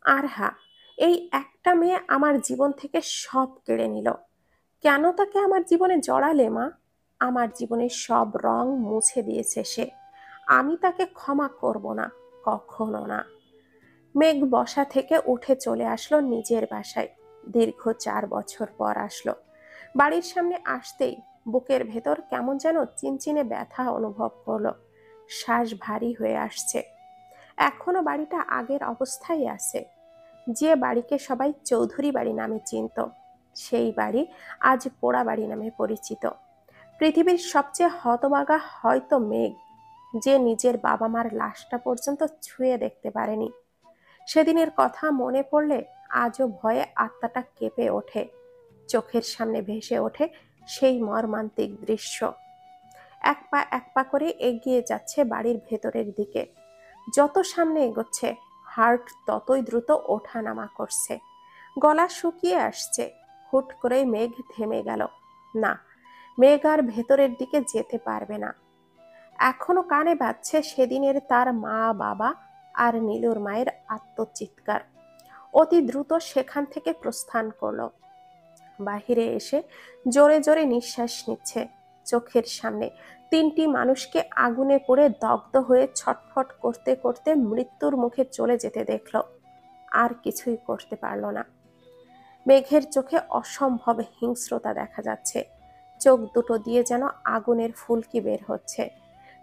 আর হ্যাঁ, এই একটা মেয়ে আমার জীবন থেকে সব কেড়ে নিল। কেন তাকে আমার জীবনে জড়ালে মা? আমার জীবনের সব রং মুছে দিয়েছে সে। আমি তাকে ক্ষমা করব না, কখনো না। মেঘ বসা থেকে উঠে চলে আসলো নিজের বাসায়। দীর্ঘ 4 বছর পর আসলো। বাড়ির সামনে আসতেই বুকের ভেতর কেমন যেন চিনচিনে ব্যথা অনুভব করলো। শ্বাস ভারী হয়ে আসছে। এখনো বাড়িটা আগের অবস্থায় আছে। যে বাড়িকে সবাই চৌধুরী বাড়ি নামে চিনত, সেই বাড়ি আজ পোড়া বাড়ি নামে পরিচিত। পৃথিবীর সবচেয়ে হতভাগা হয়তো মেঘ, যে নিজের বাবা মার লাশটা পর্যন্ত ছুঁয়ে দেখতে পারেনি। সেদিনের কথা মনে পড়লে আজও ভয়ে আত্মাটা কেঁপে ওঠে। চোখের সামনে ভেসে ওঠে সেই মর্মান্তিক দৃশ্য। এক পা করে এগিয়ে যাচ্ছে বাড়ির ভেতরের দিকে। যত সামনে এগোচ্ছে হার্ট ততই দ্রুত ওঠানামা করছে। গলা শুকিয়ে আসছে। হুট করেই মেঘ থেমে গেল। না, মেঘ আর ভেতরের দিকে যেতে পারবে না। এখনো কানে বাজছে সেদিনের তার মা বাবা আর নীলুর মায়ের আত্মচিৎকার। অতি দ্রুত সেখান থেকে প্রস্থান করলো। বাহিরে এসে জোরে জোরে নিঃশ্বাস নিচ্ছে। চোখের সামনে 3টি মানুষকে আগুনে পুড়ে দগ্ধ হয়ে ছটফট করতে করতে মৃত্যুর মুখে চলে যেতে দেখল। আর কিছুই করতে পারল না। মেঘের চোখে অসম্ভব হিংস্রতা দেখা যাচ্ছে। চোখ দুটো দিয়ে যেন আগুনের ফুলকি বের হচ্ছে।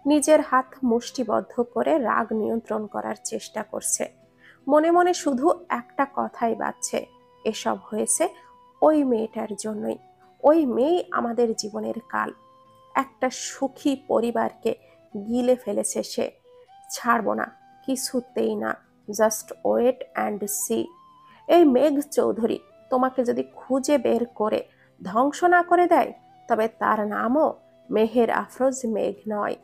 নিজের হাত মুষ্টিবদ্ধ করে রাগ নিয়ন্ত্রণ করার চেষ্টা করছে। মনে মনে শুধু একটা কথাই বাজছে, এসব হয়েছে ওই মেয়েটার জন্যই। ওই মেয়েই আমাদের জীবনের কাল। একটা সুখী পরিবারকে গিলে ফেলেছে সে। ছাড়বো না, কিছুতেই না। Just wait and see. এই মেঘ চৌধুরী তোমাকে যদি খুঁজে বের করে ধ্বংস না করে দেয়, তবে তার নামও মেহের আফরোজ মেঘ নয়।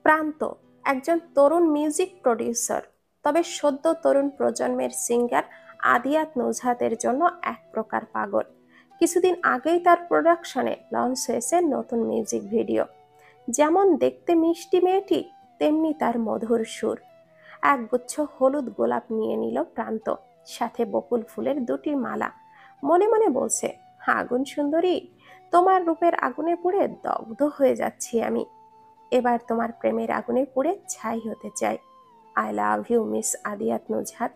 প্রান্ত একজন তরুণ মিউজিক প্রডিউসার, তবে সদ্য তরুণ প্রজন্মের সিঙ্গার আদিয়াত নুজহাতের জন্য এক প্রকার পাগল। কিছুদিন আগেই তার প্রোডাকশনে লঞ্চ হয়েছে নতুন মিউজিক ভিডিও। যেমন দেখতে মিষ্টি মেয়েটি, তেমনি তার মধুর সুর। একগুচ্ছ হলুদ গোলাপ নিয়ে নিল প্রান্ত, সাথে বকুল ফুলের 2টি মালা। মনে মনে বলছে, আগুন সুন্দরী, তোমার রূপের আগুনে পুড়ে দগ্ধ হয়ে যাচ্ছি আমি। এবার তোমার প্রেমের আগুনে পুড়ে ছাই হতে চাই। I love you miss Adiyat Nuzhat.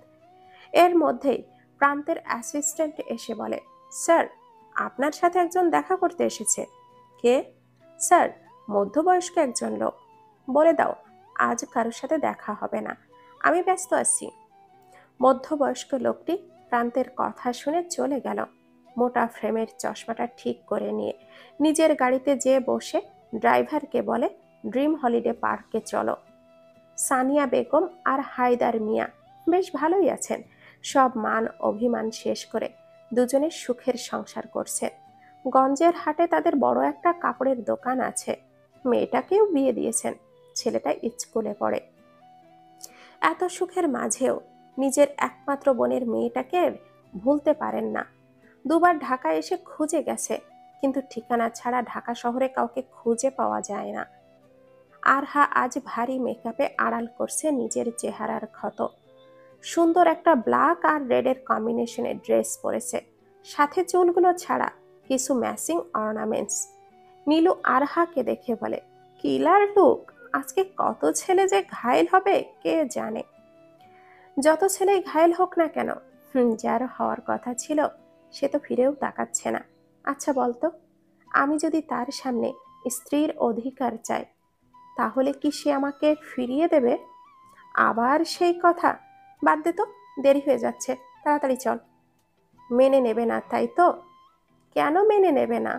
এর মধ্যেই প্রান্তের অ্যাসিস্ট্যান্ট এসে বলে, স্যার, আপনার সাথে একজন দেখা করতে এসেছে। কে? স্যার, মধ্যবয়স্ক একজন লোক। বলে দাও আজ কারোর সাথে দেখা হবে না, আমি ব্যস্ত আছি। মধ্যবয়স্ক লোকটি প্রান্তের কথা শুনে চলে গেল। মোটা ফ্রেমের চশমাটা ঠিক করে নিয়ে নিজের গাড়িতে যেয়ে বসে ড্রাইভারকে বলে, ড্রিম হলিডে পার্কে চলো। সানিয়া বেগম আর হায়দার মিয়া বেশ ভালোই আছেন। সব মান অভিমান শেষ করে দুজনে সুখের সংসার করছে। গঞ্জের হাটে তাদের বড় একটা কাপড়ের দোকান আছে। মেয়েটাকেও বিয়ে দিয়েছেন। ছেলেটা স্কুলে পড়ে। এত সুখের মাঝেও নিজের একমাত্র বোনের মেয়েটাকে ভুলতে পারেন না। 2বার ঢাকায় এসে খুঁজে গেছে, কিন্তু ঠিকানা ছাড়া ঢাকা শহরে কাউকে খুঁজে পাওয়া যায় না। আরহা আজ ভারী মেকআপে আড়াল করছে নিজের চেহারার ক্ষত। সুন্দর একটা ব্ল্যাক আর রেডের কম্বিনেশনে ড্রেস পরেছে, সাথে চুলগুলো ছাড়া কিছু ম্যাচিং অর্নামেন্টস। নীলু আরহাকে দেখে বলে, কিলার লুক। আজকে কত ছেলে যে ঘায়েল হবে কে জানে। যত ছেলেই ঘায়েল হোক না কেন, যার হওয়ার কথা ছিল সে তো ফিরেও তাকাচ্ছে না। আচ্ছা বলতো, আমি যদি তার সামনে স্ত্রীর অধিকার চাই, তাহলে কি সে আমাকে ফিরিয়ে দেবে? আবার সেই কথা। বাদ দে তো, দেরি হয়ে যাচ্ছে, তাড়াতাড়ি চল। মেনে নেবে না তাই তো? কেন মেনে নেবে না?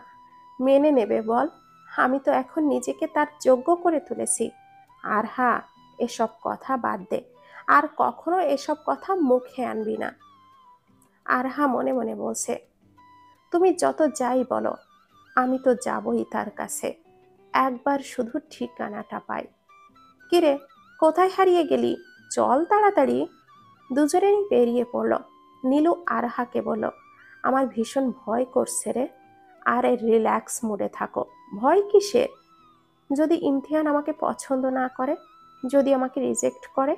মেনে নেবে বল। আমি তো এখন নিজেকে তার যোগ্য করে তুলেছি। আর হ্যাঁ, এসব কথা বাদ দে। আর কখনো এসব কথা মুখে আনবি না। আরহা মনে মনে বলছে, তুমি যত যাই বলো, আমি তো যাবই তার কাছে। একবার শুধু ঠিকানাটা পাই। কিরে, কোথায় হারিয়ে গেলি? চল তাড়াতাড়ি। দুজনেই বেরিয়ে পড়ল। নীলু আরহাকে বলল, আমার ভীষণ ভয় করছে রে। আরে রিল্যাক্স মুডে থাকো। ভয় কিসের? যদি ইমতিহান আমাকে পছন্দ না করে, যদি আমাকে রিজেক্ট করে?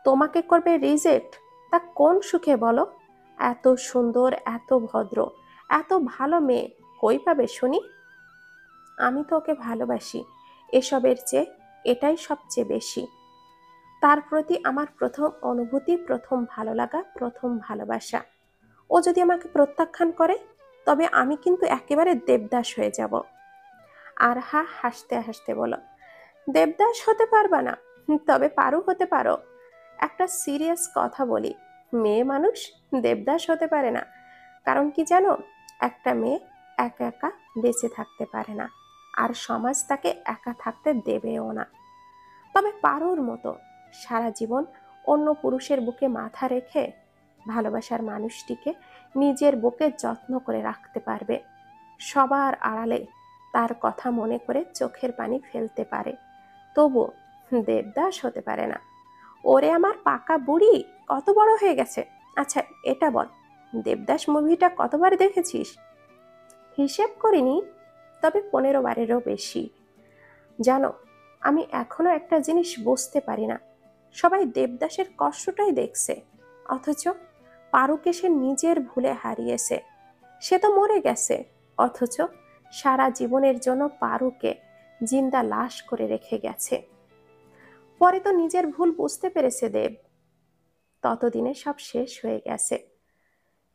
তোমাকে করবে রিজেক্ট, তা কোন সুখে বলো? এত সুন্দর, এত ভদ্র, এত ভালো মেয়ে কই পাবে শুনি? আমি তো ওকে ভালোবাসি, এসবের চেয়ে এটাই সবচেয়ে বেশি। তার প্রতি আমার প্রথম অনুভূতি, প্রথম ভালো লাগা, প্রথম ভালোবাসা। ও যদি আমাকে প্রত্যাখ্যান করে, তবে আমি কিন্তু একেবারে দেবদাস হয়ে যাব। আরহা হাসতে হাসতে বলল, দেবদাস হতে পারবা না, তবে পারো হতে পারো। একটা সিরিয়াস কথা বলি, মেয়ে মানুষ দেবদাস হতে পারে না। কারণ কি জানো, একটা মেয়ে একা একা বেঁচে থাকতে পারে না, আর সমাজ তাকে একা থাকতে দেবেও না। তবে পারোর মতো সারা জীবন অন্য পুরুষের বুকে মাথা রেখে ভালোবাসার মানুষটিকে নিজের বুকে যত্ন করে রাখতে পারবে। সবার আড়ালে তার কথা মনে করে চোখের পানি ফেলতে পারে, তবু দেবদাস হতে পারে না। ওরে আমার পাকা বুড়ি, কত বড় হয়ে গেছে। আচ্ছা এটা বল, দেবদাস মুভিটা কতবার দেখেছিস? হিসেব করিনি, তবে 15 বারেরও বেশি। জানো, আমি এখনো একটা জিনিস বুঝতে পারি না, সবাই দেবদাসের কষ্টটাই দেখছে, অথচ পারুকে সে নিজের ভুলে হারিয়েছে। সে তো মরে গেছে, অথচ সারা জীবনের জন্য পারুকে জিন্দা লাশ করে রেখে গেছে। পরে তো নিজের ভুল বুঝতে পেরেছে দেব, ততদিনে সব শেষ হয়ে গেছে।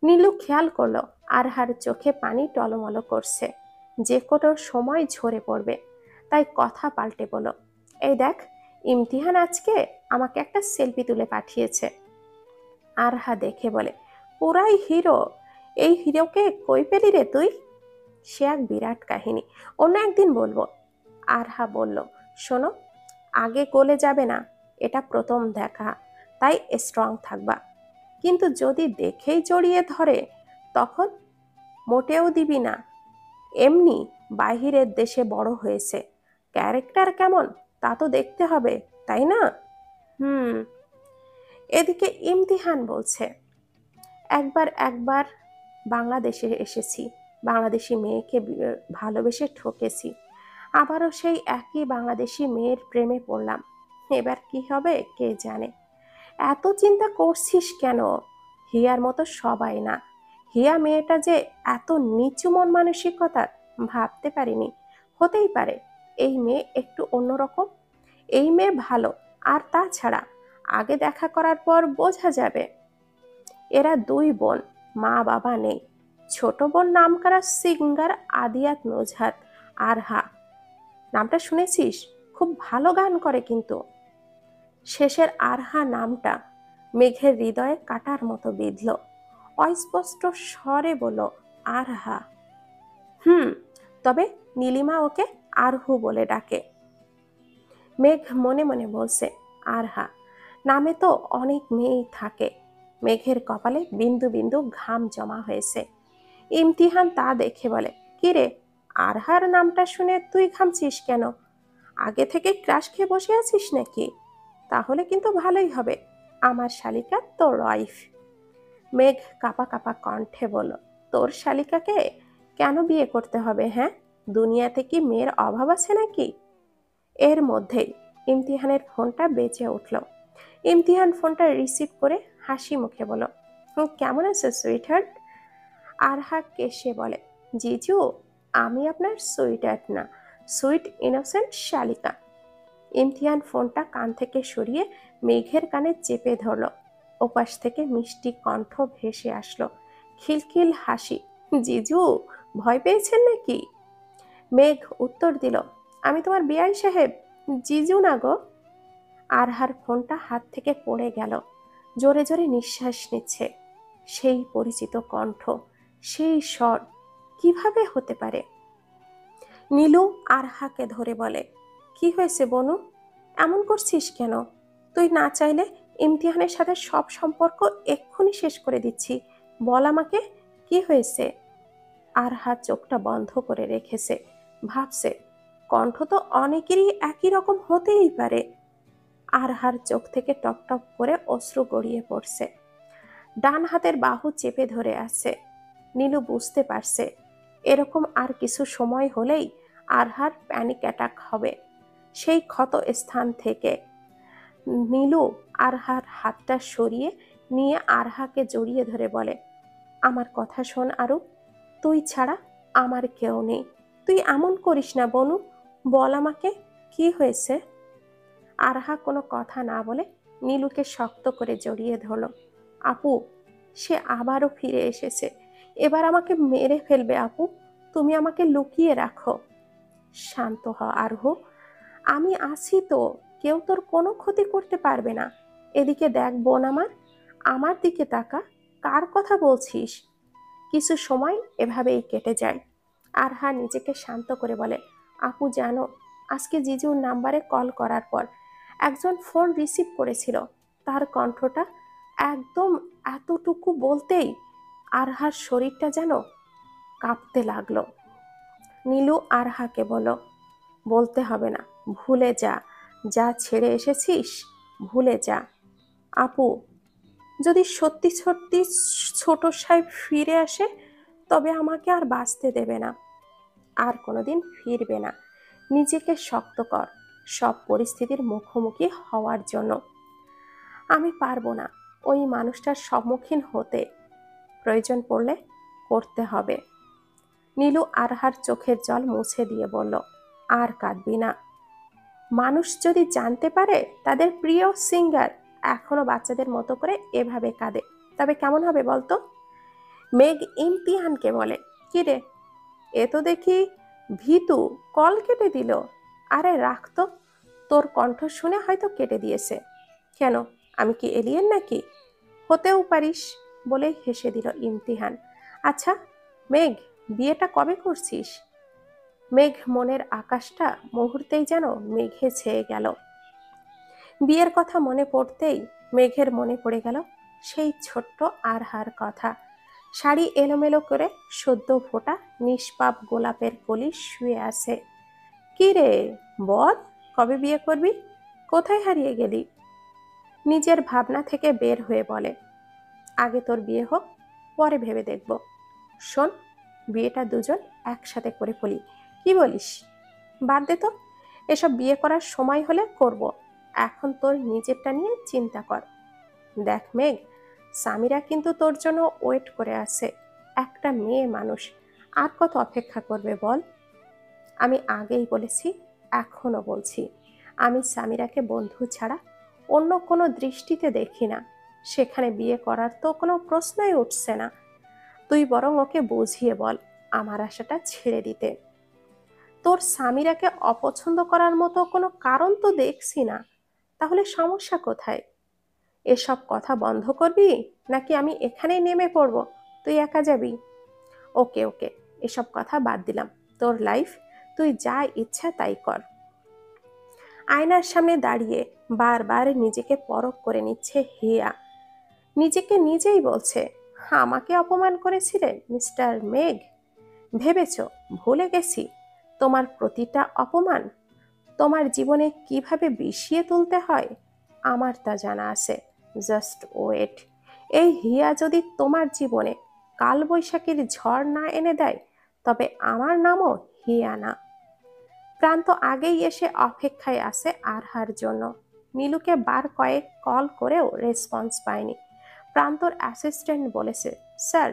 নীলু খেয়াল করলো আরহার চোখে পানি টলমল করছে, যে কোনো সময় ঝরে পড়বে, তাই কথা পাল্টে বলল, এই দেখ, ইমতিহান আজকে আমাকে একটা সেলফি তুলে পাঠিয়েছে। আরহা দেখে বলে, পুরাই হিরো। এই হিরোকে কই পেলি রে তুই? সে এক বিরাট কাহিনী, অন্য একদিন বলবো। আরহা বলল, শোনো, আগে গলে যাবে না, এটা প্রথম দেখা, তাই স্ট্রং থাকবা। কিন্তু যদি দেখেই জড়িয়ে ধরে, তখন মোটেও দিবি না। এমনি বাহিরের দেশে বড় হয়েছে, ক্যারেক্টার কেমন তা তো দেখতে হবে, তাই না? হুম। এদিকে ইমতিহান বলছে, একবার একবার বাংলাদেশে এসেছি, বাংলাদেশি মেয়েকে ভালোবেসে ঠকেছি, আবারও সেই একই বাংলাদেশি মেয়ের প্রেমে পড়লাম। এবার কি হবে কে জানে। এত চিন্তা করছিস কেন? হিয়ার মতো সবাই না। হিয়া মেয়েটা যে এত নিচু মন মানসিকতার, ভাবতে পারিনি। হতেই পারে এই মেয়ে একটু অন্যরকম, এই মেয়ে ভালো, আর তাছাড়া আগে দেখা করার পর বোঝা যাবে। এরা দুই বোন, মা বাবা নেই। ছোট বোন নামকরা সিঙ্গার আদিয়াত নুজহাত আরহা, নামটা শুনেছিস? খুব ভালো গান করে কিন্তু। শেষের আরহা নামটা মেঘের হৃদয়ে কাটার মতো বিঁধল। অস্পষ্ট স্বরে বলল, আরহা। হুম, তবে নীলিমা ওকে আরহু বলে ডাকে। মেঘ মনে মনে বলছে, আরহা নামে তো অনেক মেয়েই থাকে। মেঘের কপালে বিন্দু বিন্দু ঘাম জমা হয়েছে। ইমতিহান তা দেখে বলে, কিরে, আরহার নামটা শুনে তুই ঘামছিস কেন? আগে থেকে ক্রাশ খেয়ে বসে আছিস নাকি? তাহলে কিন্তু ভালোই হবে, আমার শালিকা তোর ওয়াইফ। মেঘ কাপা কাপা কণ্ঠে বলল, তোর শালিকাকে কেন বিয়ে করতে হবে? হ্যাঁ, দুনিয়াতে কি মেয়ের অভাব আছে নাকি? এর মধ্যেই ইমতিহানের ফোনটা বেজে উঠল। ইমতিহান ফোনটা রিসিভ করে হাসি মুখে বলল, কেমন আছে সুইটহার্ট? আরহা কেশে বলে, জিজু, আমি আপনার সুইটহার্ট না, সুইট ইনোসেন্ট শালিকা। ইমতিহান ফোনটা কান থেকে সরিয়ে মেঘের কানে চেপে ধরল। ওপাশ থেকে মিষ্টি কণ্ঠ ভেসে আসলো, খিলখিল হাসি, জিজু ভয় পেয়েছেন নাকি? মেঘ উত্তর দিল, আমি তোমার বিআই সাহেব, জিজু না গো। আরহার ফোনটা হাত থেকে পড়ে গেল। জোরে জোরে নিঃশ্বাস নিচ্ছে। সেই পরিচিত কণ্ঠ, সেই স্বর, কিভাবে হতে পারে? নীলু আরহাকে ধরে বলে, কি হয়েছে বনু, এমন করছিস কেন? তুই না চাইলে ইমতিহানের সাথে সব সম্পর্ক এক্ষুনি শেষ করে দিচ্ছি, বল আমাকে কি হয়েছে? আরহা চোখটা বন্ধ করে রেখেছে, ভাবছে, কণ্ঠ তো অনেকেরই একই রকম হতেই পারে। আরহার চোখ থেকে টপ টপ করে অশ্রু গড়িয়ে পড়ছে। ডান হাতের বাহু চেপে ধরে আছে। নীলু বুঝতে পারছে, এরকম আর কিছু সময় হলেই আরহার প্যানিক অ্যাটাক হবে। সেই ক্ষত স্থান থেকে নীলু আরহার হাতটা সরিয়ে নিয়ে আরহাকে জড়িয়ে ধরে বলে, আমার কথা শোন আরু, তুই ছাড়া আমার কেউ নেই। তুই এমন করিস না বনু, বল আমাকে কি হয়েছে। আরহা কোনো কথা না বলে নীলুকে শক্ত করে জড়িয়ে ধরল। আপু, সে আবারও ফিরে এসেছে, এবার আমাকে মেরে ফেলবে আপু, তুমি আমাকে লুকিয়ে রাখো। শান্ত হ আরহু, আমি আছি তো, কেউ তোর কোনো ক্ষতি করতে পারবে না। এদিকে দেখ বোন আমার, আমার দিকে তাকা, কার কথা বলছিস। কিছু সময় এভাবেই কেটে যায়। আরহা নিজেকে শান্ত করে বলে, আপু জানো, আজকে জিজুর নাম্বারে কল করার পর একজন ফোন রিসিভ করেছিল, তার কণ্ঠটা একদম এতটুকু বলতেই আরহার শরীরটা যেন কাঁপতে লাগলো। নীলু আরহাকে বলল, বলতে হবে না, ভুলে যা, যা ছেড়ে এসেছিস ভুলে যা। আপু, যদি সত্যি সত্যি ছোট সাহেব ফিরে আসে তবে আমাকে আর বাঁচতে দেবে না, আর কোনোদিন ফিরবে না। নিজেকে শক্ত কর সব পরিস্থিতির মুখোমুখি হওয়ার জন্য। আমি পারবো না ওই মানুষটার সম্মুখীন হতে, প্রয়োজন পড়লে করতে হবে। নীলু আরহার চোখের জল মুছে দিয়ে বলল, আর কাঁদবি না। মানুষ যদি জানতে পারে তাদের প্রিয় সিঙ্গার এখনো বাচ্চাদের মতো করে এভাবে কাঁদে, তবে কেমন হবে বলতো। মেঘ ইমতিহানকে বলে, কি রে, এ তো দেখি ভীতু, কল কেটে দিল। আরে রাখতো, তোর কণ্ঠ শুনে হয়তো কেটে দিয়েছে। কেন, আমি কি এলিয়েন নাকি, হতেও পারিস, বলেই হেসে দিল ইমতিহান। আচ্ছা মেঘ, বিয়েটা কবে করছিস। মেঘ মনের আকাশটা মুহূর্তেই যেন মেঘে ছেয়ে গেল। বিয়ের কথা মনে পড়তেই মেঘের মনে পড়ে গেল সেই ছোট্ট আরহার কথা। শাড়ি এলোমেলো করে সদ্য ফোটা নিষ্পাপ গোলাপের কলি শুয়ে আছে। কি রে বল, কবে বিয়ে করবি, কোথায় হারিয়ে গেলি। নিজের ভাবনা থেকে বের হয়ে বলে, আগে তোর বিয়ে হোক, পরে ভেবে দেখব। শোন, বিয়েটা দুজন একসাথে করে ফেলি, কি বলিস। বাদ দে তো, এসব বিয়ে করার সময় হলে করব, এখন তোর নিজেরটা নিয়ে চিন্তা কর। দেখ মেঘ, সামিরা কিন্তু তোর জন্য ওয়েট করে আছে, একটা মেয়ে মানুষ, আর কত অপেক্ষা করবে বল। আমি আগেই বলেছি, এখনো বলছি, আমি সামিরাকে বন্ধু ছাড়া অন্য কোনো দৃষ্টিতে দেখি না, সেখানে বিয়ে করার তো কোনো প্রশ্নই উঠছে না। তুই বরং ওকে বুঝিয়ে বল আমার আশাটা ছেড়ে দিতে। তোর সামিরাকে অপছন্দ করার মতো কোনো কারণ তো দেখছি না, তাহলে সমস্যা কোথায়। এসব কথা বন্ধ করবি নাকি আমি এখানেই নেমে পড়ব, তুই একা যাবি। ওকে ওকে, এসব কথা বাদ দিলাম, তোর লাইফ, তুই যা ইচ্ছা তাই কর। আয়নার সামনে দাঁড়িয়ে বারবার নিজেকে পরখ করে নিচ্ছে হিয়া। নিজেকে নিজেই বলছে, আমাকে অপমান করেছিলেন মিস্টার মেঘ, ভেবেছ ভুলে গেছি তোমার প্রতিটা অপমান তোমার জীবনে কিভাবে বিষিয়ে তুলতে হয়, আমার তা জানা আছে। জাস্ট ওয়েট, এই হিয়া যদি তোমার জীবনে কালবৈশাখীর ঝড় না এনে দেয় তবে আমার নামও হিয়া না। প্রান্ত আগেই এসে অপেক্ষায় আছে আরহার জন্য। নীলুকে বার কয়েক কল করেও রেসপন্স পায়নি। প্রান্তর অ্যাসিস্ট্যান্ট বলেছে, স্যার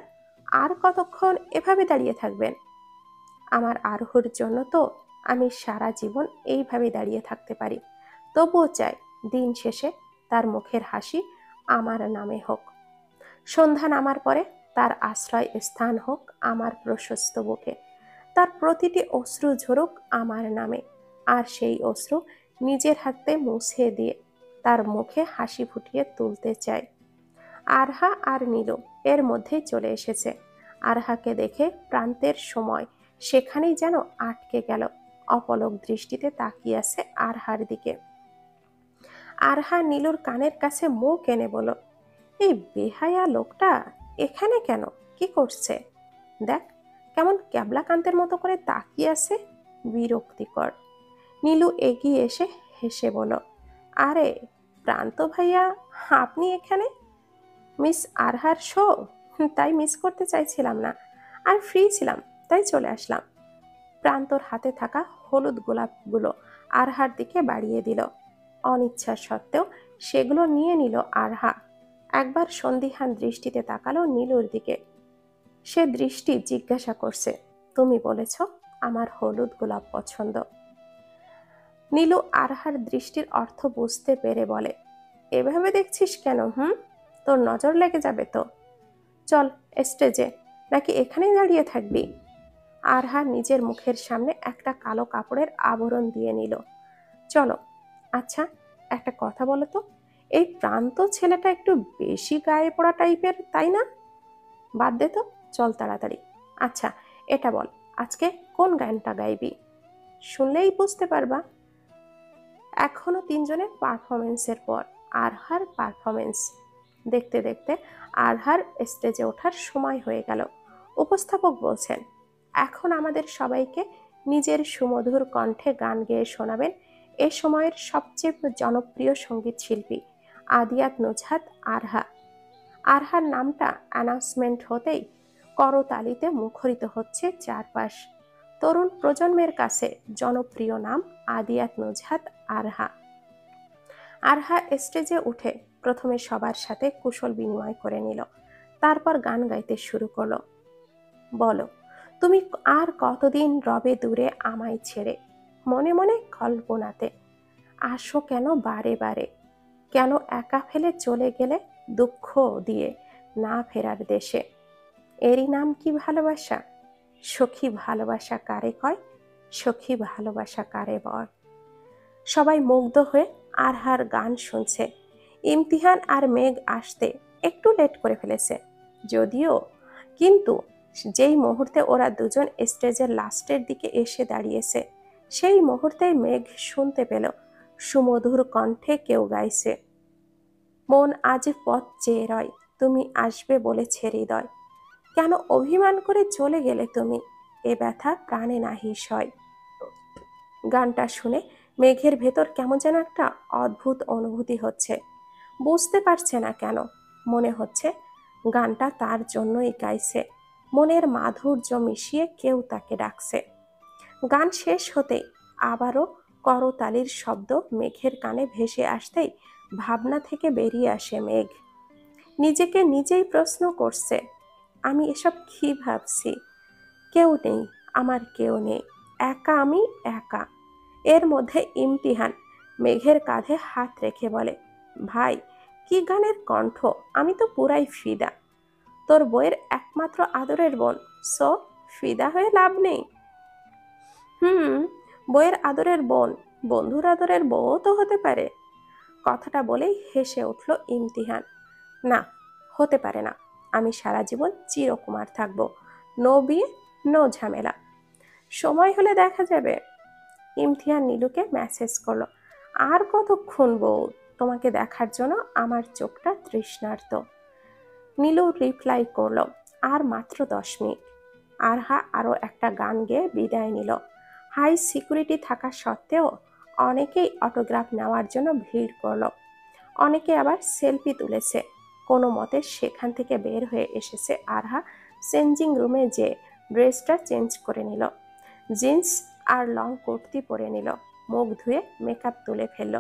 আর কতক্ষণ এভাবে দাঁড়িয়ে থাকবেন। আমার আরহুর জন্য তো আমি সারা জীবন এইভাবে দাঁড়িয়ে থাকতে পারি, তবুও চাই দিন শেষে তার মুখের হাসি আমার নামে হোক। সন্ধ্যা নামার পরে তার আশ্রয় স্থান হোক আমার প্রশস্ত বুকে, তার প্রতিটি অশ্রু ঝরুক আমার নামে, আর সেই অশ্রু নিজের হাতে মুছে দিয়ে তার মুখে হাসি ফুটিয়ে তুলতে চাই। আরহা আর নীলু এর মধ্যেই চলে এসেছে। আরহাকে দেখে প্রান্তের সময় সেখানেই যেন আটকে গেল, অপলক দৃষ্টিতে তাকিয়ে আছে আরহার দিকে। আরহা নীলুর কানের কাছে মুখ এনে বলল, এই বেহায়া লোকটা এখানে কেন, কি করছে। দেখ কেমন ক্যাবলাকান্তের মতো করে তাকিয়ে আছে, বিরক্তিকর। নীলু এগিয়ে এসে হেসে বলল, আরে প্রান্ত ভাইয়া, আপনি এখানে। মিস আরহার শো, তাই মিস করতে চাইছিলাম না, আর ফ্রি ছিলাম তাই চলে আসলাম। প্রান্তর হাতে থাকা হলুদ গোলাপগুলো আরহার দিকে বাড়িয়ে দিল। অনিচ্ছা সত্ত্বেও সেগুলো নিয়ে নিল আরহা। একবার সন্দিহান দৃষ্টিতে তাকালো নীলুর দিকে। সে দৃষ্টি জিজ্ঞাসা করছে, তুমি বলেছ আমার হলুদ গোলাপ পছন্দ। নীলু আরহার দৃষ্টির অর্থ বুঝতে পেরে বলে, এভাবে দেখছিস কেন? তোর নজর লেগে যাবে তো। চল স্টেজে, নাকি এখানেই দাঁড়িয়ে থাকবি? আরহা নিজের মুখের সামনে একটা কালো কাপড়ের আবরণ দিয়ে নিল। চলো। আচ্ছা, একটা কথা বলো তো, এই প্রান্ত ছেলেটা একটু বেশি গায়ে পড়া টাইপের, তাই না? বাদ দে তো, চল তাড়াতাড়ি। আচ্ছা, এটা বল, আজকে কোন গানটা গাইবি? শুনলেই বুঝতে পারবা। এখনো তিনজনের পারফরমেন্সের পর আরহার পারফরমেন্স দেখতে দেখতে আরহার স্টেজে ওঠার সময় হয়ে গেল। উপস্থাপক বলছেন, এখন আমাদের সবাইকে নিজের সুমধুর কণ্ঠে গান গেয়ে শোনাবেন এ সময়ের সবচেয়ে জনপ্রিয় সঙ্গীত শিল্পী আদিয়াত নুজহাত আরহা। আরহার নামটা অ্যানাউন্সমেন্ট হতেই করতালিতে মুখরিত হচ্ছে চারপাশ। তরুণ প্রজন্মের কাছে জনপ্রিয় নাম আদিয়াত নুজহাত আরহা। আরহা স্টেজে উঠে প্রথমে সবার সাথে কুশল বিনিময় করে নিল, তারপর গান গাইতে শুরু করলো। বলো, তুমি আর কতদিন রবে দূরে আমায় ছেড়ে, মনে মনে কল্পনাতে আসো কেন বারে বারে, কেন একা ফেলে চলে গেলে দুঃখ দিয়ে না ফেরার দেশে। এরই নাম কি ভালোবাসা? সখী ভালোবাসা কারে কয়, সখী ভালোবাসা কারে বয়। সবাই মুগ্ধ হয়ে আরহার গান শুনছে। ইমতিহান আর মেঘ আসতে একটু লেট করে ফেলেছে যদিও, কিন্তু যেই মুহূর্তে ওরা দুজন স্টেজের লাস্টের দিকে এসে দাঁড়িয়েছে, সেই মুহূর্তেই মেঘ শুনতে পেল সুমধুর কণ্ঠে কেউ গাইছে, মন আজ পথ চেয়ে রয়, তুমি আসবে বলেছে হৃদয়, কেন অভিমান করে চলে গেলে তুমি, এ ব্যথা প্রাণে নাহি সয়। গানটা শুনে মেঘের ভেতর কেমন যেন একটা অদ্ভুত অনুভূতি হচ্ছে। বুঝতে পারছে না কেন, মনে হচ্ছে গানটা তার জন্যই গাইছে, মনের মাধুর্য মিশিয়ে কেউ তাকে ডাকছে। গান শেষ হতেই আবারও করতালির শব্দ মেঘের কানে ভেসে আসতেই ভাবনা থেকে বেরিয়ে আসে মেঘ। নিজেকে নিজেই প্রশ্ন করছে, আমি এসব কি ভাবছি? কেউ নেই, আমার কেউ নেই, একা আমি একা। এর মধ্যে ইমতিহান মেঘের কাঁধে হাত রেখে বলে, ভাই, কি গানের কণ্ঠ, আমি তো পুরাই ফিদা। তোর বইয়ের একমাত্র আদরের বোন, সো ফিদা হয়ে লাভ নেই। বইয়ের আদরের বোন বন্ধুর আদরের বউ তো হতে পারে। কথাটা বলেই হেসে উঠল ইমতিহান। না, হতে পারে না, আমি সারা জীবন চিরকুমার থাকবো, নো বিয়ে, নো ঝামেলা। সময় হলে দেখা যাবে। ইমতিহান নীলুকে মেসেজ করলো, আর কতক্ষণ বউ, তোমাকে দেখার জন্য আমার চোখটা তৃষ্ণার্ত। নীলু রিপ্লাই করলো, আর মাত্র 10 মিনিট। আরহা আরও একটা গান গেয়ে বিদায় নিল। হাই সিকিউরিটি থাকা সত্ত্বেও অনেকেই অটোগ্রাফ নেওয়ার জন্য ভিড় করলো, অনেকে আবার সেলফি তুলেছে। কোনো মতে সেখান থেকে বের হয়ে এসেছে আরহা। চেঞ্জিং রুমে যে ড্রেসটা চেঞ্জ করে নিল, জিন্স আর লং কুর্তি পরে নিল, মুখ ধুয়ে মেকআপ তুলে ফেলল।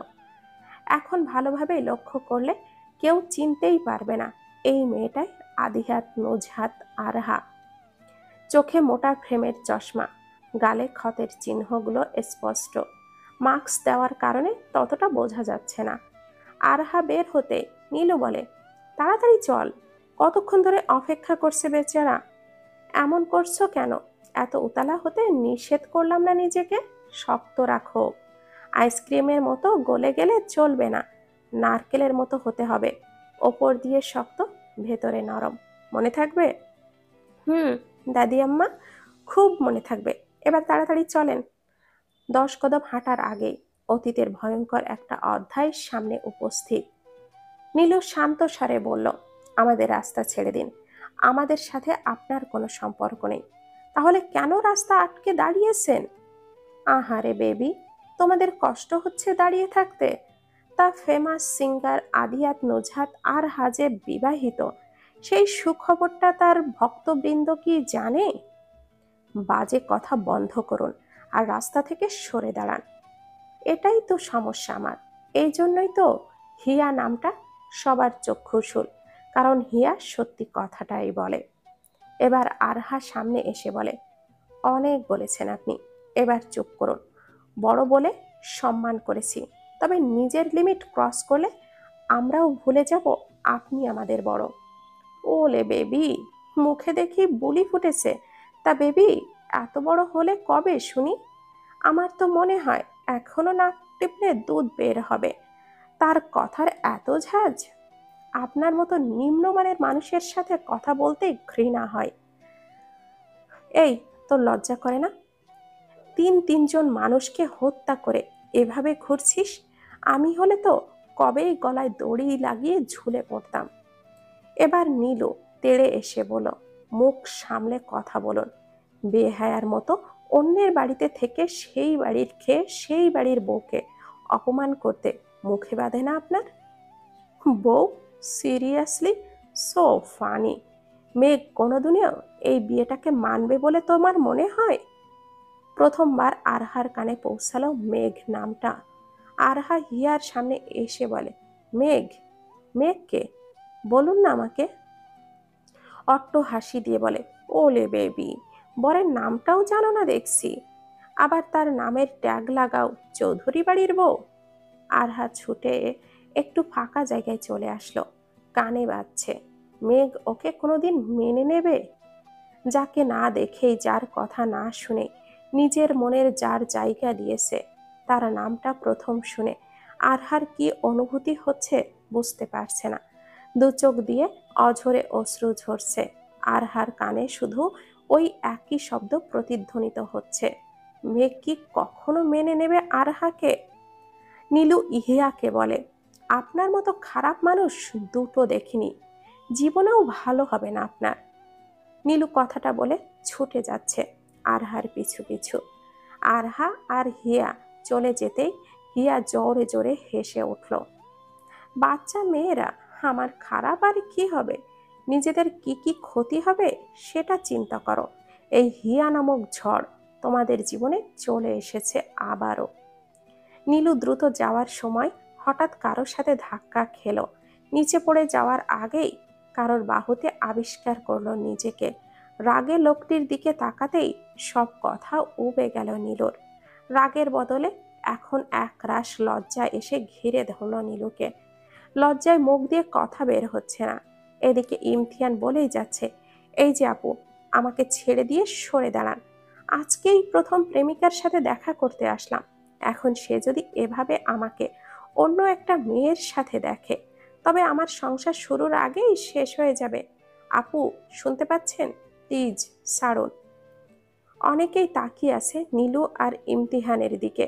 এখন ভালোভাবে লক্ষ্য করলে কেউ চিনতেই পারবে না এই মেয়েটাই আদিহাত নুজহাত আরহা। চোখে মোটা ফ্রেমের চশমা, গালে ক্ষতের চিহ্নগুলো স্পষ্ট, মাস্ক দেওয়ার কারণে ততটা বোঝা যাচ্ছে না। আরহা বের হতে নীলু বলে, তাড়াতাড়ি চল, কতক্ষণ ধরে অপেক্ষা করছে বেচারা। এমন করছো কেন? এত উতালা হতে নিষেধ করলাম না নিজেকে? শক্ত রাখো, আইসক্রিমের মতো গলে গেলে চলবে না, নারকেলের মতো হতে হবে, ওপর দিয়ে শক্ত, ভেতরে নরম, মনে থাকবে? দাদি আম্মা, খুব মনে থাকবে। এবার তাড়াতাড়ি চলেন। 10 কদম হাঁটার আগেই অতীতের ভয়ঙ্কর একটা অধ্যায় সামনে উপস্থিত। নীলু শান্ত স্বরে বলল, আমাদের রাস্তা ছেড়ে দিন, আমাদের সাথে আপনার কোনো সম্পর্ক নেই। তাহলে কেন রাস্তা আটকে দাঁড়িয়েছেন? আহারে বেবি, তোমাদের কষ্ট হচ্ছে দাঁড়িয়ে থাকতে? তা ফেমাস সিঙ্গার আদিয়াত নুজহাত আরহা যে বিবাহিত, সেই সুখবরটা তার ভক্তবৃন্দ কি জানে? বাজে কথা বন্ধ করুন আর রাস্তা থেকে সরে দাঁড়ান। এটাই তো সমস্যা আমার, এই জন্যই তো হিয়া নামটা সবার চক্ষুশূল, কারণ হিয়া সত্যি কথাটাই বলে। এবার আরহা সামনে এসে বলে, অনেক বলেছেন আপনি, এবার চুপ করুন। বড় বলে সম্মান করেছি, তবে নিজের লিমিট ক্রস করলে আমরাও ভুলে যাব আপনি আমাদের বড়। ওলে বেবি, মুখে দেখি বুলি ফুটেছে। তা বেবি, এত বড় হলে কবে শুনি? আমার তো মনে হয় এখনো নাক টিপলে দুধ বের হবে। তার কথার এত ঝাঁজ! আপনার মতো নিম্নমানের মানুষের সাথে কথা বলতে ঘৃণা হয়। এই, তোর লজ্জা করে না? তিনজন মানুষকে হত্যা করে এভাবে ঘুরছিস? আমি হলে তো কবেই গলায় দড়ি লাগিয়ে ঝুলে পড়তাম। এবার নীলু তেড়ে এসে বলল, মুখ সামলে কথা বলুন। বেহায়ার মতো অন্যের বাড়িতে থেকে সেই বাড়ির খেয়ে সেই বাড়ির বউকে অপমান করতে মুখে বাঁধে না আপনার? বউ? সিরিয়াসলি? So funny. মেঘ কোনোদিনও এই বিয়েটাকে মানবে বলে তোমার মনে হয়? প্রথমবার আরহার কানে পৌঁছালো মেঘ নামটা। আরহা হিয়ার সামনে এসে বলে, মেঘ? মেঘ কে? বলুন না আমাকে। অট্ট হাসি দিয়ে বলে, ওলে বেবি, বরের নামটাও জানো না দেখছি। আবার তার নামের ট্যাগ লাগাও চৌধুরী বাড়ির বউ। আরহা ছুটে একটু ফাঁকা জায়গায় চলে আসলো, কানে বাজছে। মেঘ ওকে কোনোদিন মেনে নেবে? যাকে না দেখেই, যার কথা না শুনে নিজের মনের যার জায়গা দিয়েছে, তার নামটা প্রথম শুনে আরহার কি অনুভূতি হচ্ছে বুঝতে পারছে না। দু চোখ দিয়ে অঝরে অশ্রু ঝরছে। আরহার কানে শুধু ওই একই শব্দ প্রতিধ্বনিত হচ্ছে। মেঘ কি কখনো মেনে নেবে আরহাকে? নীলু ইহিয়াকে বলে, আপনার মতো খারাপ মানুষ দুটো দেখিনি, জীবনেও ভালো হবে না আপনার। নীলু কথাটা বলে ছুটে যাচ্ছে আরহার পিছু পিছু। আরহা আর হিয়া চলে যেতেই হিয়া জোরে জোরে হেসে উঠল। বাচ্চা মেয়েরা, আমার খারাপ আর কি হবে? নিজেদের কি কি ক্ষতি হবে সেটা চিন্তা করো। এই হিয়া নামক ঝড় তোমাদের জীবনে চলে এসেছে আবারও। নীলু দ্রুত যাওয়ার সময় হঠাৎ কারোর সাথে ধাক্কা খেলো। নিচে পড়ে যাওয়ার আগেই কারোর বাহুতে আবিষ্কার করলো নিজেকে। রাগে লোকটির দিকে তাকাতেই সব কথা উবে গেল নীলুর। রাগের বদলে এখন একরাশ লজ্জা এসে ঘিরে ধরল নীলুকে। লজ্জায় মুখ দিয়ে কথা বের হচ্ছে না। এদিকে ইমতিয়ান বলেই যাচ্ছে, এই যে আপু, আমাকে ছেড়ে দিয়ে সরে দাঁড়ান। আজকেই প্রথম প্রেমিকার সাথে দেখা করতে আসলাম, এখন সে যদি এভাবে আমাকে অন্য একটা মেয়ের সাথে দেখে, তবে আমার সংসার শুরুর আগেই শেষ হয়ে যাবে। আপু, শুনতে পাচ্ছেন? প্লিজ ছাড়ুন। অনেকেই তাকিয়ে আছে নীলু আর ইমতিহানের দিকে।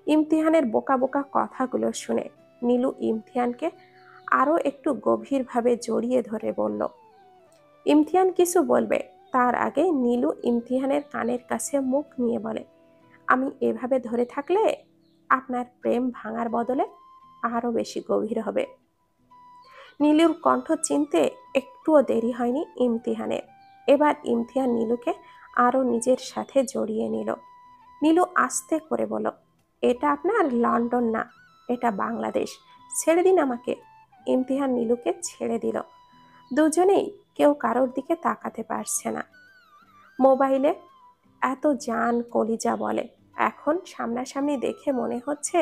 ইমতিহানের বোকা বোকা কথাগুলো শুনে নীলু ইমতিহানকে আরো একটু গভীরভাবে জড়িয়ে ধরে বলল। ইমতিহান কিছু বলবে তার আগে নীলু ইমতিহানের কানের কাছে মুখ নিয়ে বলে, আমি এভাবে ধরে থাকলে আপনার প্রেম ভাঙার বদলে আরো বেশি গভীর হবে। নীলুর কণ্ঠ চিনতে একটুও দেরি হয়নি ইমতিহানের। এবার ইমতিহান নীলুকে আরো নিজের সাথে জড়িয়ে নিল। নীলু আস্তে করে বলল, এটা আপনার লন্ডন না, এটা বাংলাদেশ, ছেড়ে দিন আমাকে। ইমতিহান নীলুকে ছেড়ে দিল। দুজনেই কেউ কারোর দিকে তাকাতে পারছে না। মোবাইলে এত জান কলিজা বলে, এখন সামনাসামনি দেখে মনে হচ্ছে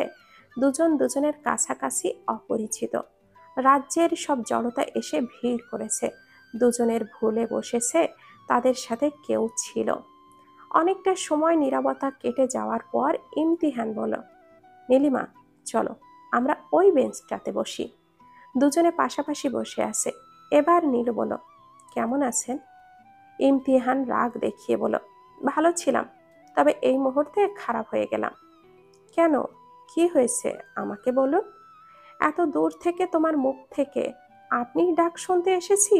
দুজন দুজনের কাছাকাছি অপরিচিত। রাজ্যের সব জড়তা এসে ভিড় করেছে, দুজনের ভুলে বসেছে তাদের সাথে কেউ ছিল। অনেকটা সময় নীরবতা কেটে যাওয়ার পর ইমতিহান বলল, নীলিমা, চলো আমরা ওই বেঞ্চটাতে বসি। দুজনে পাশাপাশি বসে আছে। এবার নীলু বলল, কেমন আছেন? ইমতিহান রাগ দেখিয়ে বলল, ভালো ছিলাম, তবে এই মুহূর্তে খারাপ হয়ে গেলাম। কেন, কি হয়েছে আমাকে বলুন। এত দূর থেকে তোমার মুখ থেকে আপনি ডাক শুনতে এসেছি।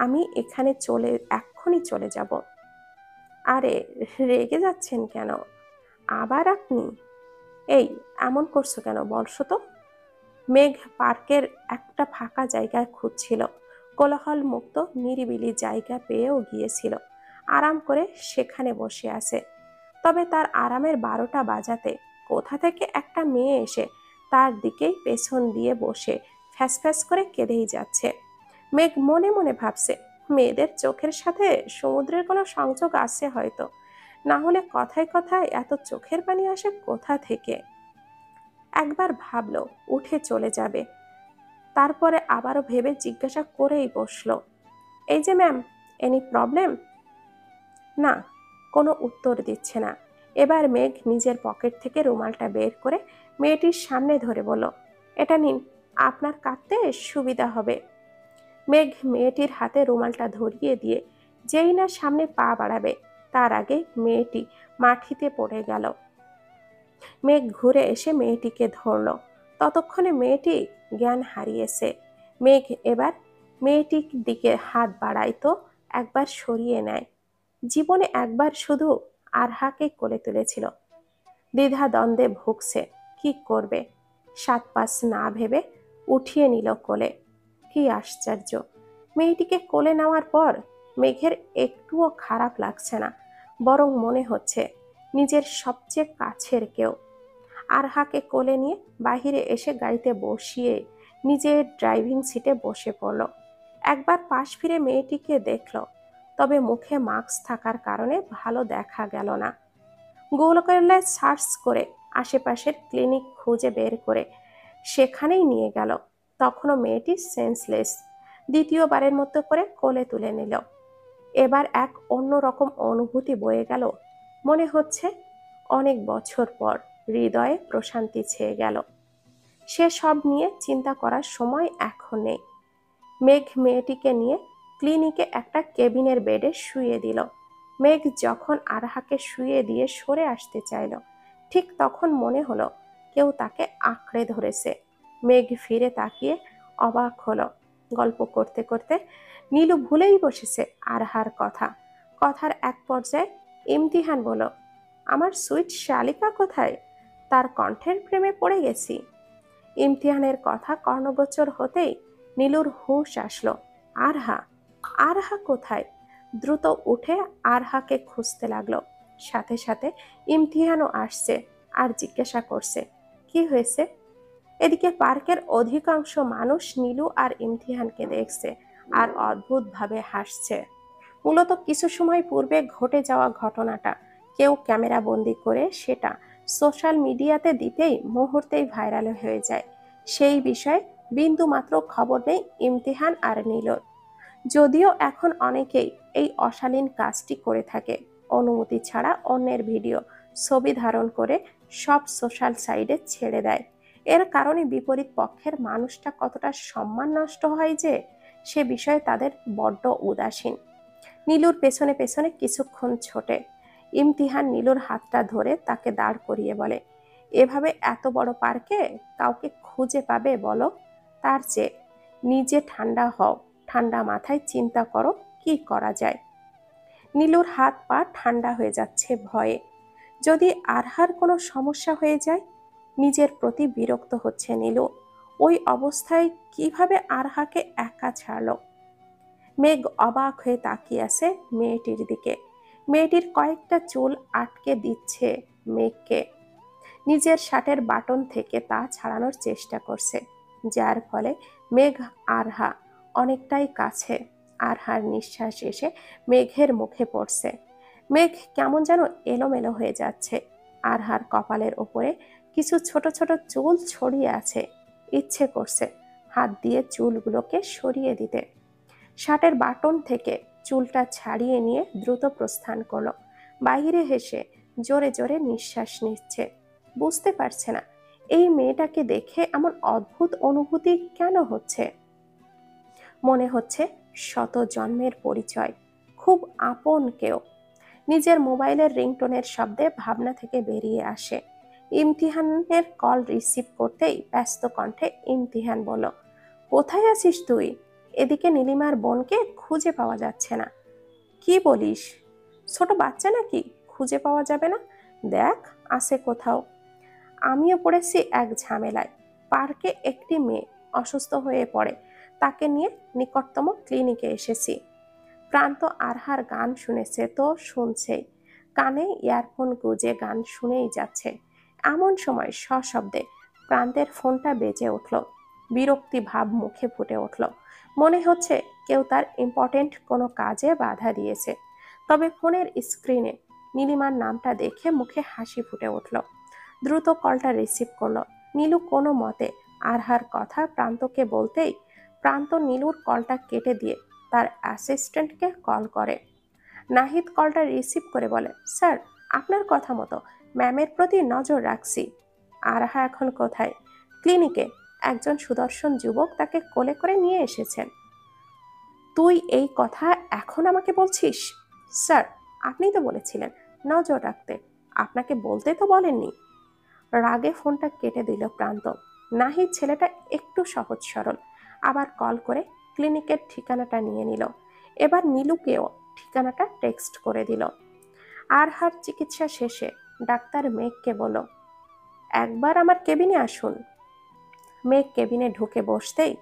আমি এক্ষুনি চলে যাব। আরে, রেগে যাচ্ছেন কেন? আবার আপনি? এই, এমন করছো কেন বলছো তো? মেঘ পার্কের একটা ফাঁকা জায়গায় খুঁজছিল। কোলাহল মুক্ত নিরিবিলি জায়গা পেয়েও গিয়েছিল। আরাম করে সেখানে বসে আছে। তবে তার আরামের 12টা বাজাতে কোথা থেকে একটা মেয়ে এসে তার দিকেই পেছন দিয়ে বসে ফ্যাস ফ্যাস করে কেঁদেই যাচ্ছে। মেঘ মনে মনে ভাবছে, মেয়েদের চোখের সাথে সমুদ্রের কোনো সংযোগ আছে হয়তো, না হলে কথায় কথায় এত চোখের পানি আসে কোথা থেকে। একবার ভাবলো উঠে চলে যাবে, তারপরে আবারও ভেবে জিজ্ঞাসা করেই বসলো, এই যে ম্যাম, এনি প্রবলেম? না, কোনো উত্তর দিচ্ছে না। এবার মেঘ নিজের পকেট থেকে রুমালটা বের করে মেয়েটির সামনে ধরে বলল, এটা নিন, আপনার কাটতে সুবিধা হবে। মেঘ মেয়েটির হাতে রুমালটা ধরিয়ে দিয়ে যেই না সামনে পা বাড়াবে, তার আগে মেয়েটি মাটিতে পড়ে গেল। মেঘ ঘুরে এসে মেয়েটিকে ধরল। ততক্ষণে মেয়েটি জ্ঞান হারিয়েছে। মেঘ এবার মেয়েটির দিকে হাত বাড়ায় তো একবার সরিয়ে নেয়। জীবনে একবার শুধু আরহাকে কোলে তুলেছিল। দ্বিধা দ্বন্দ্বে ভুগছে, কি করবে। সাত পাঁচ না ভেবে উঠিয়ে নিল কোলে। কি আশ্চর্য, মেয়েটিকে কোলে নেওয়ার পর মেঘের একটুও খারাপ লাগছে না, বরং মনে হচ্ছে নিজের সবচেয়ে কাছের কেউ। আরহাকে কোলে নিয়ে বাহিরে এসে গাড়িতে বসিয়ে নিজের ড্রাইভিং সিটে বসে পড়ল। একবার পাশ ফিরে মেয়েটিকে দেখল, তবে মুখে মাস্ক থাকার কারণে ভালো দেখা গেল না। গুগলে সার্চ করে আশেপাশের ক্লিনিক খুঁজে বের করে সেখানেই নিয়ে গেল। তখনও মেয়েটি সেন্সলেস। দ্বিতীয়বারের মতো করে কোলে তুলে নিল। এবার এক অন্যরকম অনুভূতি বয়ে গেল। মনে হচ্ছে অনেক বছর পর হৃদয়ে প্রশান্তি ছেয়ে গেল। সে সব নিয়ে চিন্তা করার সময় এখন নেই। মেঘ মেয়েটিকে নিয়ে ক্লিনিকে একটা কেবিনের বেডে শুইয়ে দিল। মেঘ যখন আরহাকে শুইয়ে দিয়ে সরে আসতে চাইল, ঠিক তখন মনে হলো কেউ তাকে আঁকড়ে ধরেছে। মেঘ ফিরে তাকিয়ে অবাক হলো। গল্প করতে করতে নীলু ভুলেই বসেছে আরহার কথা। কথার এক পর্যায়ে ইমতিহান বলল, আমার সুইট শালিকা কোথায়? তার কণ্ঠের প্রেমে পড়ে গেছি। ইমতিহানের কথা কর্ণগোচর হতেই নীলুর হুঁশ আসলো। আরহা, আরহা কোথায়? দ্রুত উঠে আরহাকে খুঁজতে লাগলো। সাথে সাথে ইমতিহানও আসছে আর জিজ্ঞাসা করছে, কি হয়েছে? এদিকে পার্কের অধিকাংশ মানুষ নীলু আর ইমতিহানকে দেখছে আর অদ্ভুতভাবে হাসছে। মূলত কিছু সময় পূর্বে ঘটে যাওয়া ঘটনাটা কেউ ক্যামেরা বন্দি করে সেটা সোশ্যাল মিডিয়াতে দিতেই মুহূর্তেই ভাইরাল হয়ে যায়। সেই বিষয়ে বিন্দু মাত্র খবর নেই ইমতিহান আর নীলুর। যদিও এখন অনেকেই এই অশালীন কাজটি করে থাকে, অনুমতি ছাড়া অন্যের ভিডিও, ছবি ধারণ করে সব সোশ্যাল সাইটে ছেড়ে দেয়। এর কারণে বিপরীত পক্ষের মানুষটা কতটা সম্মান নষ্ট হয় যে সে বিষয়ে তাদের বড্ড উদাসীন। নীলুর পেছনে পেছনে কিছুক্ষণ ছোটে। ইমতিহান নীলুর হাতটা ধরে তাকে দাঁড় করিয়ে বলে, এভাবে এত বড় পার্কে কাউকে খুঁজে পাবে বলো? তার চেয়ে নিজে ঠান্ডা হও, ঠান্ডা মাথায় চিন্তা করো কি করা যায়। নীলুর হাত পা ঠান্ডা হয়ে যাচ্ছে ভয়ে। যদি আরহার কোনো সমস্যা হয়ে যায়? নিজের প্রতি বিরক্ত হচ্ছে নীলু। ওই অবস্থায় কিভাবে আরহাকে একা ছাড়লো? মেঘ অবাক হয়ে তাকিয়ে আছে মেয়েটির দিকে। মেয়েটির কয়েকটা চুল আটকে দিচ্ছে মেঘকে। নিজের শার্টের বাটন থেকে তা ছাড়ানোর চেষ্টা করছে, যার ফলে মেঘ আরহা অনেকটাই কাছে। আরহার নিঃশ্বাস এসে মেঘের মুখে পড়ছে। মেঘ কেমন যেন এলোমেলো হয়ে যাচ্ছে। আরহার কপালের ওপরে কিছু ছোট ছোট চুল ছড়িয়ে আছে। ইচ্ছে করছে হাত দিয়ে চুলগুলোকে সরিয়ে দিতে। শার্টের বাটন থেকে চুলটা ছাড়িয়ে নিয়ে দ্রুত প্রস্থান করলো। বাইরে হেসে জোরে জোরে নিঃশ্বাস নিচ্ছে। বুঝতে পারছে না এই মেয়েটাকে দেখে এমন অদ্ভুত অনুভূতি কেন হচ্ছে। মনে হচ্ছে শত জন্মের পরিচয়, খুব আপন কেউ। নিজের মোবাইলের রিংটোনের শব্দে ভাবনা থেকে বেরিয়ে আসে। ইমতিহানের কল রিসিভ করতেই ব্যস্ত কণ্ঠে ইমতিহান বলল, কোথায় আছিস তুই? এদিকে নীলিমার বোনকে খুঁজে পাওয়া যাচ্ছে না। কি বলিস? ছোট বাচ্চা নাকি, খুঁজে পাওয়া যাবে না? দেখ আছে কোথাও। আমিও পড়েছি এক ঝামেলায়। পার্কে একটি মেয়ে অসুস্থ হয়ে পড়ে, তাকে নিয়ে নিকটতম ক্লিনিকে এসেছি। প্রান্ত আরহার গান শুনেছে তো শুনছেই, কানে ইয়ারফোন গুঁজে গান শুনেই যাচ্ছে। এমন সময় সশব্দে প্রান্তের ফোনটা বেজে উঠল। বিরক্তি ভাব মুখে ফুটে উঠল। মনে হচ্ছে কেউ তার ইম্পর্টেন্ট কোনো কাজে বাধা দিয়েছে। তবে ফোনের স্ক্রিনে নীলিমার নামটা দেখে মুখে হাসি ফুটে উঠল। দ্রুত কলটা রিসিভ করলো। নীলু কোনো মতে আরহার কথা প্রান্তকে বলতেই প্রান্ত নীলুর কলটা কেটে দিয়ে তার অ্যাসিস্ট্যান্টকে কল করে। নাহিদ কলটা রিসিভ করে বলে, স্যার, আপনার কথা মতো ম্যামের প্রতি নজর রাখছি। আরহা এখন কোথায়? ক্লিনিকে। একজন সুদর্শন যুবক তাকে কোলে করে নিয়ে এসেছেন। তুই এই কথা এখন আমাকে বলছিস? স্যার, আপনি তো বলেছিলেন নজর রাখতে, আপনাকে বলতে তো বলেননি। রাগে ফোনটা কেটে দিল প্রান্ত। নাহিদ ছেলেটা একটু সহজ সরল, আবার কল করে ক্লিনিকের ঠিকানাটা নিয়ে নিল। এবার নীলুকেও ঠিকানাটা টেক্সট করে দিল। আরহার চিকিৎসা শেষে ডাক্তার মেঘকে বলল, একবার আমার কেবিনে আসুন। মেঘ কেবিনে ঢুকে বসতেই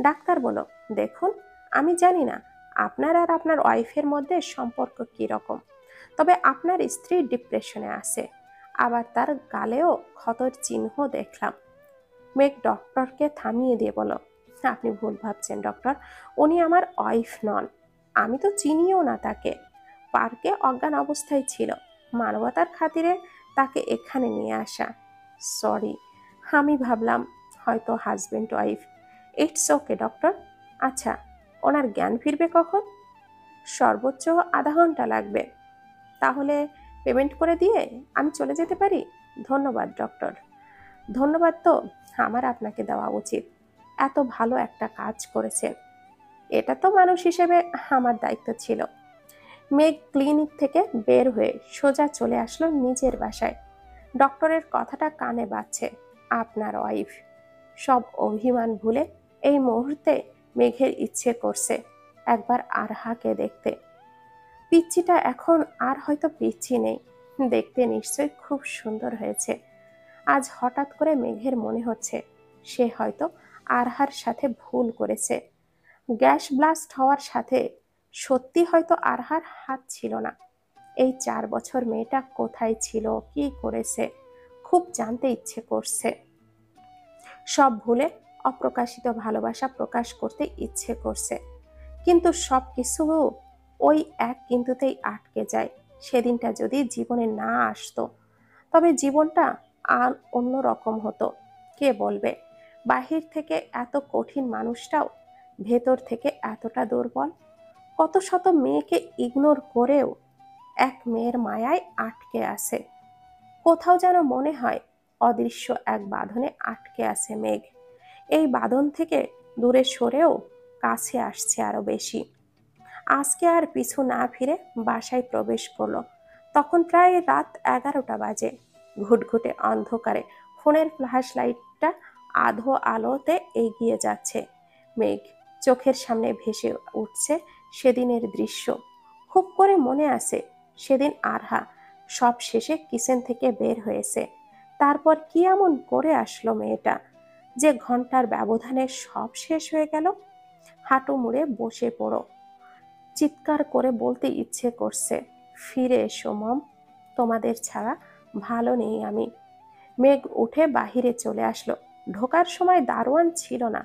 ডাক্তার বলল, দেখুন, আমি জানি না আপনার আর আপনার ওয়াইফের মধ্যে সম্পর্ক কি রকম, তবে আপনার স্ত্রী ডিপ্রেশনে আছে, আবার তার গালেও ক্ষতর চিহ্ন দেখলাম। মেঘ ডক্টরকে থামিয়ে দিয়ে বলল, আপনি ভুল ভাবছেন ডক্টর, উনি আমার ওয়াইফ নন, আমি তো চিনিও না তাকে। পার্কে অজ্ঞান অবস্থায় ছিল, মানবতার খাতিরে তাকে এখানে নিয়ে আসা। সরি, আমি ভাবলাম হয়তো husband wife. It's okay doctor. আচ্ছা, ওনার জ্ঞান ফিরবে কখন? সর্বোচ্চ আধা ঘন্টা লাগবে। তাহলে পেমেন্ট করে দিয়ে আমি চলে যেতে পারি? ধন্যবাদ ডক্টর। ধন্যবাদ তো আমার আপনাকে দেওয়া উচিত, এত ভালো একটা কাজ করেছেন। এটা তো মানুষ হিসেবে আমার দায়িত্ব ছিল। মেঘ ক্লিনিক থেকে বের হয়ে সোজা চলে আসলো নিজের বাসায়। ডক্টরের কথাটা কানে বাজছে, আপনার ওয়াইফ। সব অভিমান ভুলে এই মুহূর্তে মেঘের ইচ্ছে করছে একবার আরহাকে দেখতে। পিচ্চিটা এখন আর হয়তো পিচ্চি নেই, দেখতে নিশ্চয়ই খুব সুন্দর হয়েছে। আজ হঠাৎ করে মেঘের মনে হচ্ছে সে হয়তো আরহার সাথে ভুল করেছে। গ্যাস ব্লাস্ট হওয়ার সাথে সত্যি হয়তো আরহার হাত ছিল না। এই 4 বছর মেয়েটা কোথায় ছিল, কি করেছে, খুব জানতে ইচ্ছে করছে। সব ভুলে অপ্রকাশিত ভালোবাসা প্রকাশ করতে ইচ্ছে করছে, কিন্তু সব কিছু ওই এক কিন্তুতেই আটকে যায়। সেদিনটা যদি জীবনে না আসতো, তবে জীবনটা আর অন্য রকম হতো। কে বলবে, বাহির থেকে এত কঠিন মানুষটাও ভেতর থেকে এতটা দুর্বল। কত শত মেয়েকে ইগনোর করেও এক মেয়ের মায়ায় আটকে আছে। কোথাও যেন মনে হয় অদৃশ্য এক বাঁধনে আটকে আছে মেঘ। এই বাঁধন থেকে দূরে সরেও কাছে আসছে আরো বেশি। আজকে আর পিছু না ফিরে বাসায় প্রবেশ করলো। তখন প্রায় রাত 11টা বাজে। ঘুটঘুটে অন্ধকারে ফোনের ফ্ল্যাশ লাইটটা আধো আলোতে এগিয়ে যাচ্ছে। মেঘ চোখের সামনে ভেসে উঠছে সেদিনের দৃশ্য। খুব করে মনে আছে সেদিন আরহা সব শেষে কিচেন থেকে বের হয়েছে। তারপর কি এমন করে আসলো মেয়েটা যে ঘন্টার ব্যবধানে সব শেষ হয়ে গেল। হাঁটু মুড়ে বসে পড়ো। চিৎকার করে বলতে ইচ্ছে করছে, ফিরে এসো মম, তোমাদের ছাড়া ভালো নেই আমি। মেঘ উঠে বাহিরে চলে আসলো। ঢোকার সময় দারোয়ান ছিল না,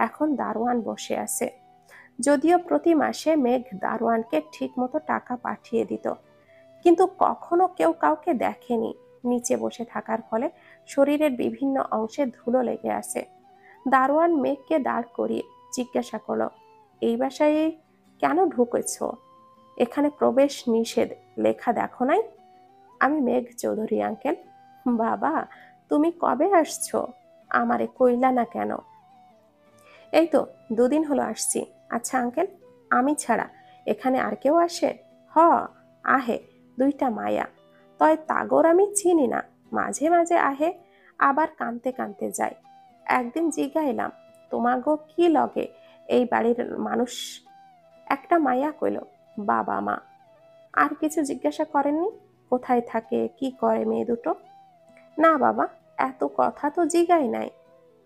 এখন দারোয়ান বসে আছে। যদিও প্রতি মাসে মেঘ দারোয়ানকে ঠিক মতো টাকা পাঠিয়ে দিত, কিন্তু কখনো কেউ কাউকে দেখেনি। নিচে বসে থাকার ফলে শরীরের বিভিন্ন অংশে ধুলো লেগে আছে। দারোয়ান মেঘকে দাঁড় করিয়ে জিজ্ঞাসা করলো, এই বাসায় কেন ঢুকেছ? এখানে প্রবেশ নিষেধ লেখা দেখো নাই? আমি মেঘ চৌধুরী আঙ্কেল। বাবা, তুমি কবে আসছো? আমারে কইলা না কেন? এই তো 2 দিন হলো আসছি। আচ্ছা আঙ্কেল, আমি ছাড়া এখানে আর কেউ আসে? হ, আহে, 2টা মায়া। তয় তাগর আমি চিনি না, মাঝে মাঝে আহে, আবার কানতে কানতে যায়। একদিন জিগাইলাম, তোমাগো কি লগে এই বাড়ির মানুষ? একটা মাইয়া কইল, বাবা মা। আর কিছু জিজ্ঞাসা করেননি? কোথায় থাকে, কি করে মেয়ে দুটো? না বাবা, এত কথা তো জিগাই নাই।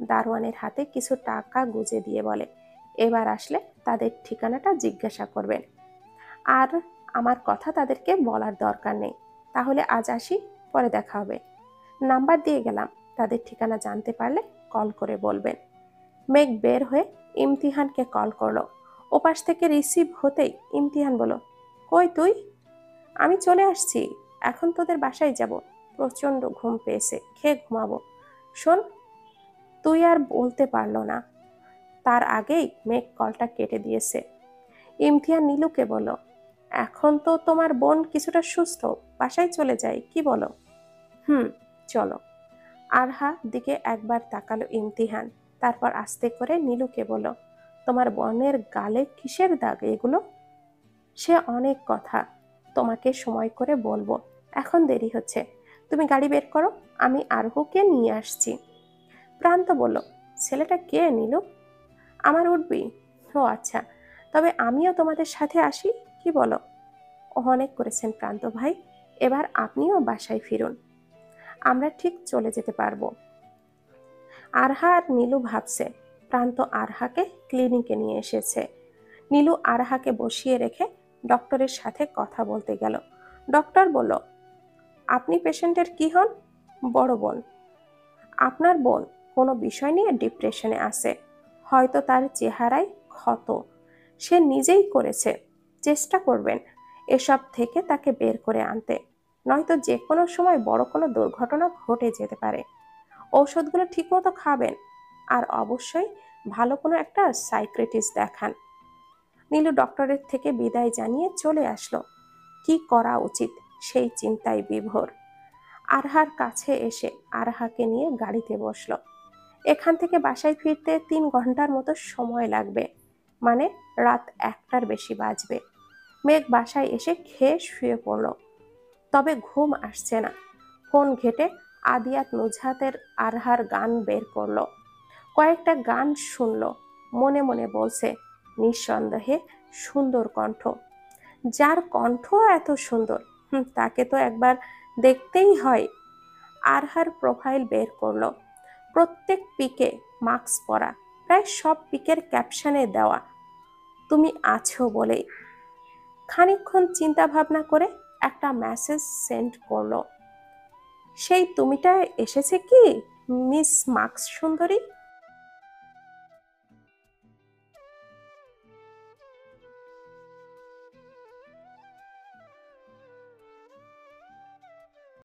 দারোয়ানের হাতে কিছু টাকা গুজে দিয়ে বলে, এবার আসলে তাদের ঠিকানাটা জিজ্ঞাসা করবেন। আর আমার কথা তাদেরকে বলার দরকার নেই। তাহলে আজ আসি, পরে দেখা হবে। নাম্বার দিয়ে গেলাম, তাদের ঠিকানা জানতে পারলে কল করে বলবেন। মেঘ বের হয়ে ইমতিহানকে কল করলো। ওপাশ থেকে রিসিভ হতেই ইমতিহান বলল, কই তুই? আমি চলে আসছি, এখন তোদের বাসায় যাব। প্রচন্ড ঘুম পেয়েছে, খেয়ে ঘুমাবো। শোন, তুই আর বলতে পারলো না, তার আগেই মেঘ কলটা কেটে দিয়েছে। ইমতিয়াজ নীলুকে বলল, এখন তো তোমার বোন কিছুটা সুস্থ, বাসায় চলে যাই, কি বলো? চলো। আরহা দিকে একবার তাকালো ইমতিহান, তারপর আস্তে করে নীলুকে বলল, তোমার বোনের গালে কিসের দাগ এগুলো? সে অনেক কথা, তোমাকে সময় করে বলবো, এখন দেরি হচ্ছে, তুমি গাড়ি বের করো, আমি আরহুকে নিয়ে আসছি। প্রান্ত বলল, ছেলেটা কে নীলু? আমার উঠবি? ও আচ্ছা, তবে আমিও তোমাদের সাথে আসি, কি বলো? অনেক করেছেন প্রান্ত ভাই, এবার আপনিও বাসায় ফিরুন, আমরা ঠিক চলে যেতে পারবো। আরহা আর নীলু ভাবছে প্রান্ত আরহাকে ক্লিনিকে নিয়ে এসেছে। নীলু আরহাকে বসিয়ে রেখে ডক্টরের সাথে কথা বলতে গেল। ডক্টর বলল, আপনি পেশেন্টের কি হন? বড় বোন। আপনার বোন কোনো বিষয় নিয়ে ডিপ্রেশনে আছে, হয়তো তার চেহারায় ক্ষত, সে নিজেই করেছে। চেষ্টা করবেন এসব থেকে তাকে বের করে আনতে, নয়তো যে কোনো সময় বড় কোনো দুর্ঘটনা ঘটে যেতে পারে। ঔষধগুলো ঠিকমতো খাবেন, আর অবশ্যই ভালো কোনো একটা সাইকিয়াট্রিস্ট দেখান। নীলু ডক্টরের থেকে বিদায় জানিয়ে চলে আসলো। কি করা উচিত সেই চিন্তায় বিভোর। আরহার কাছে এসে আরহাকে নিয়ে গাড়িতে বসলো। এখান থেকে বাসায় ফিরতে 3 ঘন্টার মতো সময় লাগবে, মানে রাত 1টার বেশি বাজবে। মেঘ বাসায় এসে খেয়ে শুয়ে পড়ল, তবে ঘুম আসছে না। ফোন ঘেটে আদিয়াত নুজহাতের আরহার গান বের করলো। কয়েকটা গান শুনলো, মনে মনে বলছে, নিঃসন্দেহে সুন্দর কণ্ঠ। যার কণ্ঠ এত সুন্দর, তাকে তো একবার দেখতেই হয়। আরহার প্রোফাইল বের করলো। প্রত্যেক পিকে মাস্ক পরা, প্রায় সব পিকের ক্যাপশনে দেওয়া, তুমি আছো বলেই। খানিকক্ষণ চিন্তা ভাবনা করে একটা মেসেজ সেন্ড করলো। সেই তুমিটা এসেছে কি মিস মার্কস সুন্দরী?